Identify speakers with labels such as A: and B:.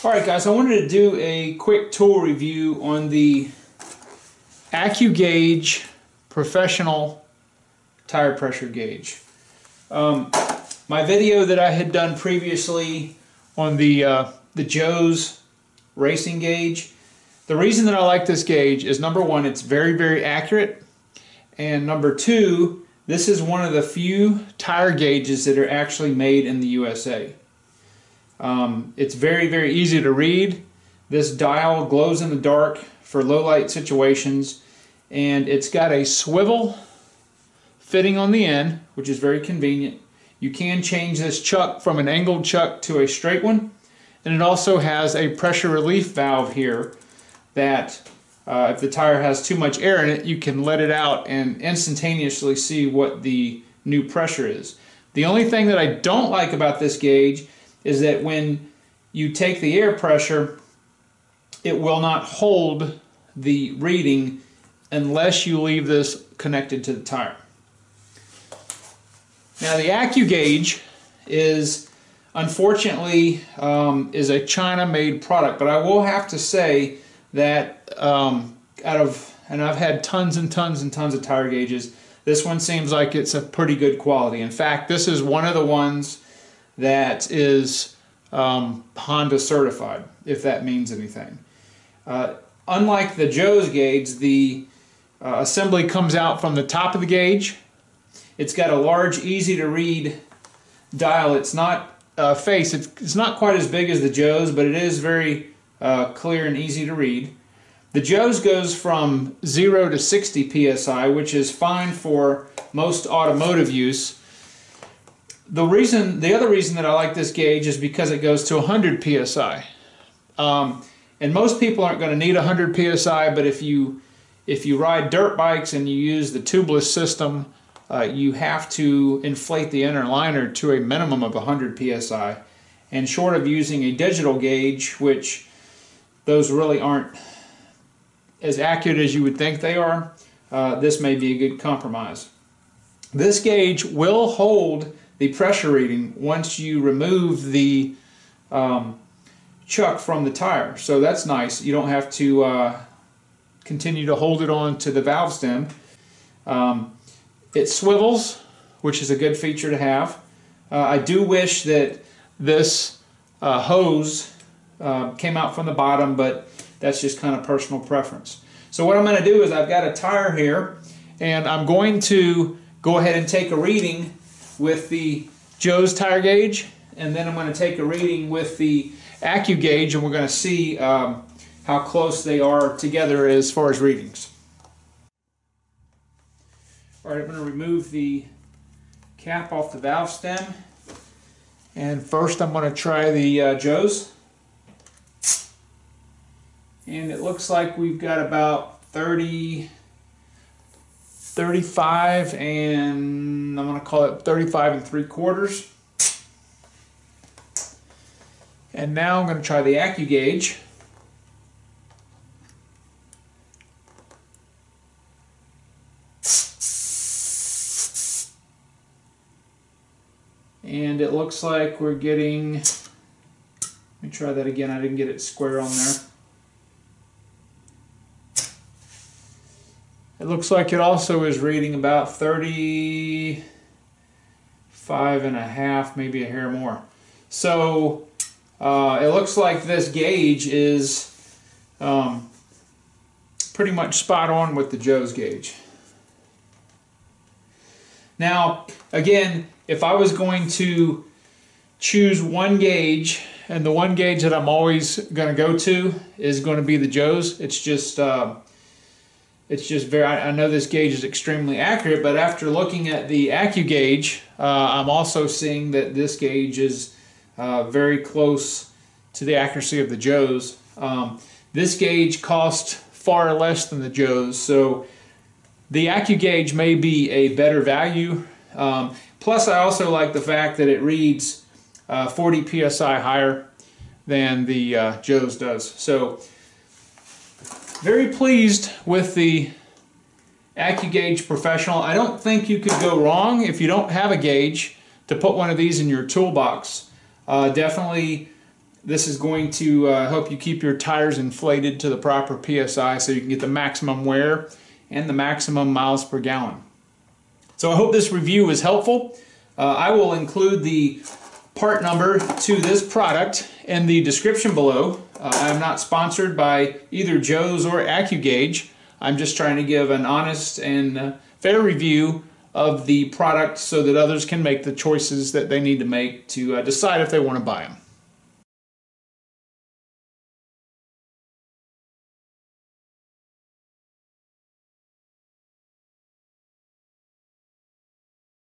A: Alright guys, I wanted to do a quick tool review on the Accu-gage professional tire pressure gauge. My video that I had done previously on the Joe's racing gauge, the reason that I like this gauge is number one, it's very accurate, and number two, this is one of the few tire gauges that are actually made in the USA. It's very easy to read. This dial glows in the dark for low light situations, and it's got a swivel fitting on the end, which is very convenient. You can change this chuck from an angled chuck to a straight one, and it also has a pressure relief valve here that if the tire has too much air in it, you can let it out and instantaneously see what the new pressure is. The only thing that I don't like about this gauge is that when you take the air pressure, it will not hold the reading unless you leave this connected to the tire. Now the Accu-gage is, unfortunately, is a China-made product, but I will have to say that and I've had tons and tons of tire gauges, this one seems like it's a pretty good quality. In fact, this is one of the ones that is Honda certified, if that means anything. Unlike the Joe's gauge, the assembly comes out from the top of the gauge. It's got a large, easy to read dial. It's not face. It's not quite as big as the Joe's, but it is very clear and easy to read. The Joe's goes from 0 to 60 psi, which is fine for most automotive use. The other reason that I like this gauge is because it goes to 100 psi. And most people aren't going to need 100 psi, but if you ride dirt bikes and you use the tubeless system, you have to inflate the inner liner to a minimum of 100 psi. And short of using a digital gauge, which those really aren't as accurate as you would think they are, this may be a good compromise. This gauge will hold the pressure reading once you remove the chuck from the tire, so that's nice. You don't have to continue to hold it on to the valve stem. It swivels, which is a good feature to have. I do wish that this hose came out from the bottom, but that's just kind of personal preference. So what I'm going to do is I've got a tire here, and I'm going to go ahead and take a reading with the Joe's tire gauge, and then I'm going to take a reading with the Accu-gage, and we're going to see how close they are together as far as readings. Alright, I'm going to remove the cap off the valve stem, and first I'm going to try the Joe's. And it looks like we've got about 30, 35, and I'm going to call it 35 3/4. And now I'm going to try the Accu-gage. And it looks like we're getting, let me try that again, I didn't get it square on there. It looks like it also is reading about 35.5, maybe a hair more. So it looks like this gauge is pretty much spot on with the Joe's gauge. Now, again, if I was going to choose one gauge, and the one gauge that I'm always going to go to is going to be the Joe's. It's just very, I know this gauge is extremely accurate, but after looking at the Accu-gage, I'm also seeing that this gauge is very close to the accuracy of the Joe's. This gauge costs far less than the Joe's, so the Accu-gage may be a better value. Plus, I also like the fact that it reads 40 psi higher than the Joe's does. So, very pleased with the Accu-gage Professional. I don't think you could go wrong if you don't have a gauge to put one of these in your toolbox. Definitely This is going to help you keep your tires inflated to the proper PSI so you can get the maximum wear and the maximum miles per gallon. So I hope this review was helpful. I will include the part number to this product in the description below. I'm not sponsored by either Joe's or Accu-gage. I'm just trying to give an honest and fair review of the product so that others can make the choices that they need to make to decide if they want to buy them.